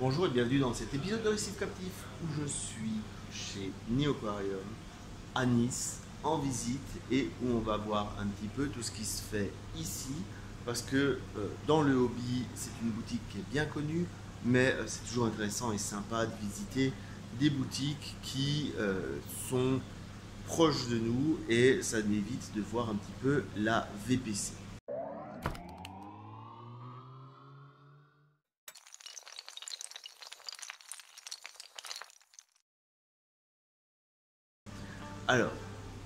Bonjour et bienvenue dans cet épisode de Récif Captif où je suis chez Neoquarium à Nice en visite et où on va voir un petit peu tout ce qui se fait ici parce que dans le hobby c'est une boutique qui est bien connue mais c'est toujours intéressant et sympa de visiter des boutiques qui sont proches de nous et ça m'évite de voir un petit peu la VPC. Alors,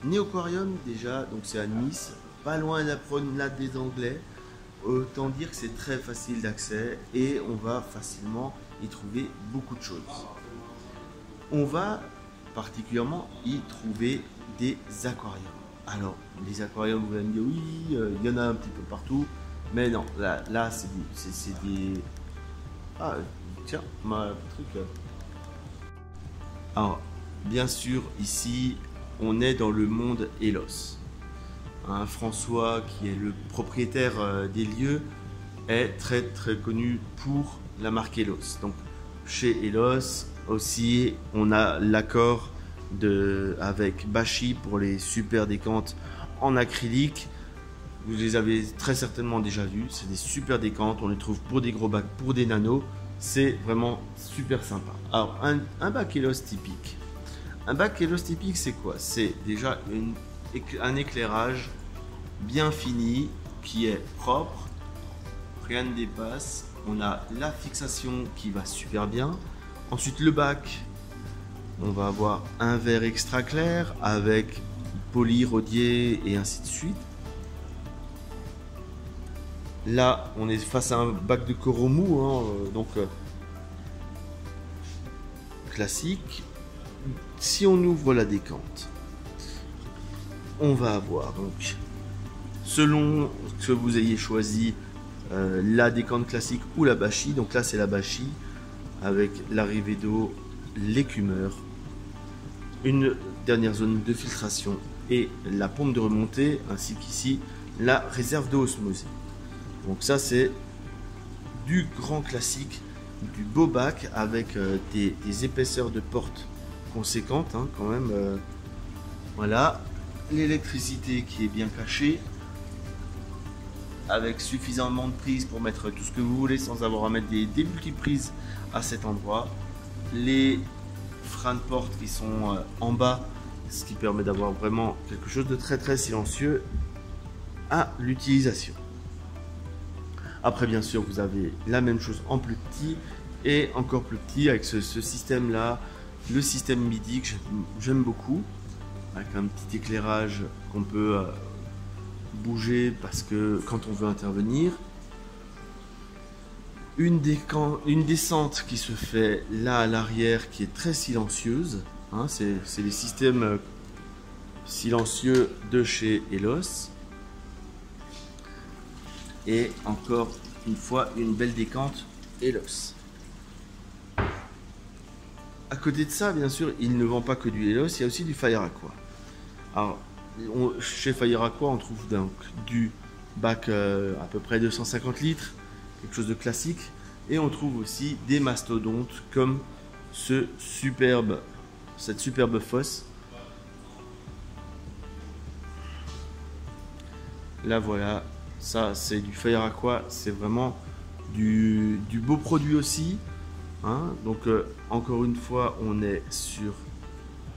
Neoquarium déjà, donc c'est à Nice, pas loin de la promenade des Anglais. Autant dire que c'est très facile d'accès et on va facilement y trouver beaucoup de choses. On va particulièrement y trouver des aquariums. Alors, les aquariums, vous allez me dire oui, il y en a un petit peu partout, mais non, là c'est des... Ah, tiens, ma truc. Alors, bien sûr, ici, on est dans le monde Elos. François, qui est le propriétaire des lieux, est très connu pour la marque Elos. Donc chez Elos aussi, on a l'accord avec Bachi pour les super décantes en acrylique. Vous les avez très certainement déjà vus. C'est des super décantes. On les trouve pour des gros bacs, pour des nanos. C'est vraiment super sympa. Alors un bac Elos typique. Un bac Elos typique, c'est quoi? C'est déjà un éclairage bien fini, qui est propre, rien ne dépasse. On a la fixation qui va super bien. Ensuite le bac, on va avoir un verre extra clair avec poli, rodier et ainsi de suite. Là, on est face à un bac de coraux mou, donc classique. Si on ouvre la décante, on va avoir donc, selon que vous ayez choisi, la décante classique ou la Bachi. Donc là c'est la Bachi avec l'arrivée d'eau, l'écumeur, une dernière zone de filtration et la pompe de remontée, ainsi qu'ici la réserve d'eau osmosée. Donc ça c'est du grand classique, du beau bac avec des épaisseurs de porte conséquentes quand même. Voilà, l'électricité qui est bien cachée avec suffisamment de prises pour mettre tout ce que vous voulez sans avoir à mettre des multiprises à cet endroit. Les freins de porte qui sont en bas, ce qui permet d'avoir vraiment quelque chose de très silencieux à l'utilisation. Après bien sûr vous avez la même chose en plus petit et encore plus petit avec ce système là, le système MIDI que j'aime beaucoup, avec un petit éclairage qu'on peut bouger parce que quand on veut intervenir. Une descente qui se fait là à l'arrière qui est très silencieuse. C'est les systèmes silencieux de chez Elos. Et encore une fois, une belle décante Elos. À côté de ça, bien sûr, il ne vend pas que du Elos, il y a aussi du Fire Aqua. Alors, chez Fire Aqua, on trouve donc du bac à peu près 250 litres, quelque chose de classique. Et on trouve aussi des mastodontes comme cette superbe fosse. Là voilà, ça c'est du Fire Aqua, c'est vraiment du beau produit aussi. Donc encore une fois, on est sur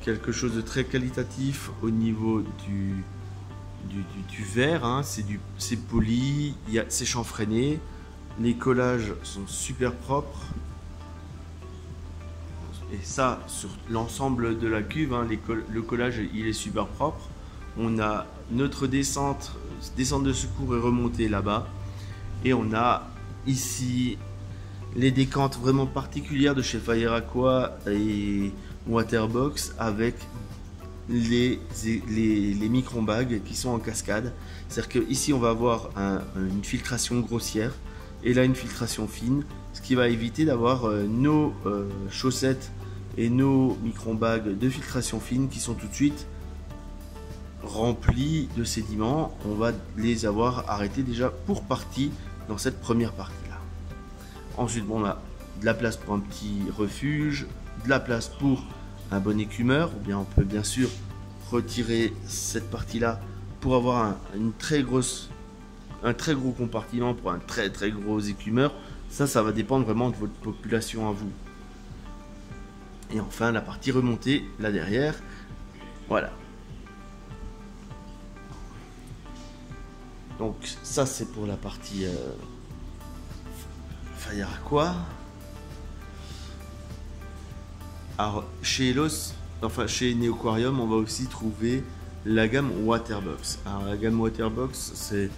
quelque chose de très qualitatif au niveau du verre. C'est poli, c'est chanfreiné, les collages sont super propres. Et ça, sur l'ensemble de la cuve, le collage il est super propre. On a notre descente de secours et remontée là-bas. Et on a ici les décantes vraiment particulières de chez Fire Aqua et Waterbox avec les micro-bagues qui sont en cascade. C'est-à-dire qu'ici on va avoir une filtration grossière et là une filtration fine, ce qui va éviter d'avoir nos chaussettes et nos micro-bagues de filtration fine qui sont tout de suite remplies de sédiments. On va les avoir arrêtés déjà pour partie dans cette première partie là. Ensuite on a de la place pour un petit refuge, de la place pour un bon écumeur, ou bien on peut bien sûr retirer cette partie-là pour avoir un très gros compartiment pour un très gros écumeur. Ça va dépendre vraiment de votre population à vous. Et enfin la partie remontée là derrière, voilà. Donc ça c'est pour la partie Fire Aqua. Alors chez Elos, enfin chez Neoquarium, on va aussi trouver la gamme Waterbox. Alors la gamme Waterbox, c'est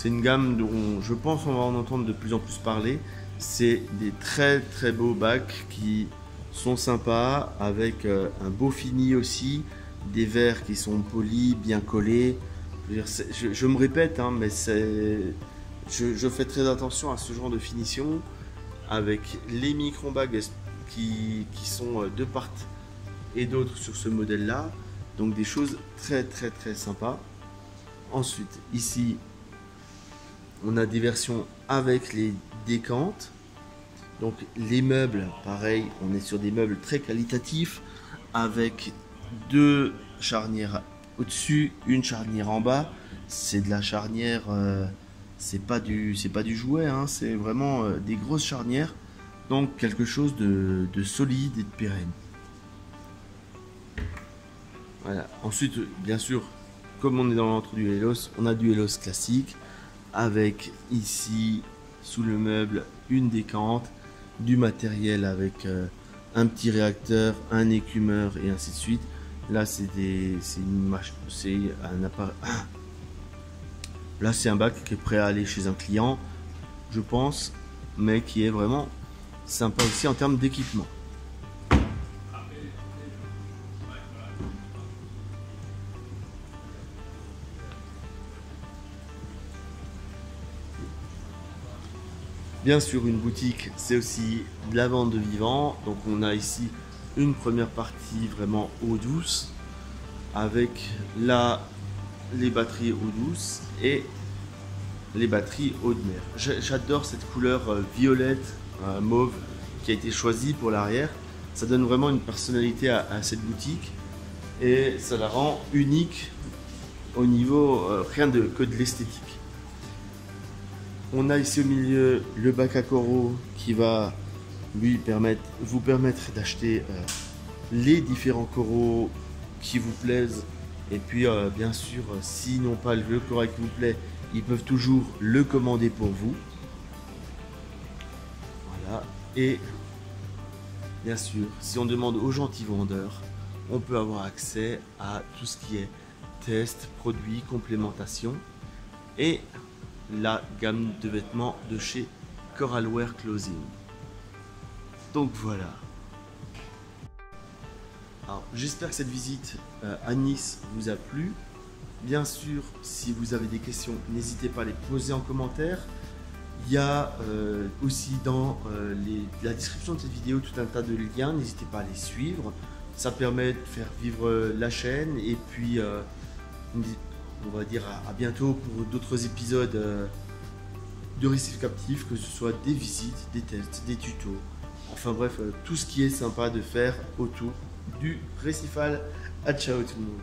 une gamme dont je pense on va en entendre de plus en plus parler. C'est des très beaux bacs qui sont sympas, avec un beau fini aussi, des verres qui sont polis, bien collés. Je me répète, hein, mais je fais très attention à ce genre de finition, avec les micro-bagues qui sont de part et d'autre sur ce modèle là, donc des choses très sympas. Ensuite ici on a des versions avec les décantes, donc les meubles pareil, on est sur des meubles très qualitatifs avec deux charnières au-dessus, une charnière en bas. C'est de la charnière, c'est pas du jouet, hein, c'est vraiment des grosses charnières, donc quelque chose de solide et de pérenne. Voilà. Ensuite, bien sûr, comme on est dans l'entre du Elos, on a du Elos classique avec ici sous le meuble une décante, du matériel avec un petit réacteur, un écumeur et ainsi de suite. Là, c'est un appareil. Là, c'est un bac qui est prêt à aller chez un client, je pense, mais qui est vraiment sympa aussi en termes d'équipement. Bien sûr, une boutique, c'est aussi de la vente de vivants. Donc on a ici une première partie vraiment eau douce, avec là les batteries eau douce et les batteries eau de mer. J'adore cette couleur violette, mauve qui a été choisie pour l'arrière. Ça donne vraiment une personnalité à cette boutique et ça la rend unique au niveau rien que de l'esthétique. On a ici au milieu le bac à coraux qui va vous permettre d'acheter les différents coraux qui vous plaisent. Et puis bien sûr, s'ils n'ont pas le corail qui vous plaît, ils peuvent toujours le commander pour vous. Voilà. Et bien sûr, si on demande aux gentils vendeurs, on peut avoir accès à tout ce qui est test, produits, complémentation et la gamme de vêtements de chez Coralware Clothing. Donc voilà. Alors j'espère que cette visite à Nice vous a plu. Bien sûr, si vous avez des questions, n'hésitez pas à les poser en commentaire. Il y a aussi dans la description de cette vidéo tout un tas de liens, n'hésitez pas à les suivre. Ça permet de faire vivre la chaîne et puis on va dire à bientôt pour d'autres épisodes de Récif Captif, que ce soit des visites, des tests, des tutos, enfin bref, tout ce qui est sympa de faire autour du récifal. À ciao tout le monde.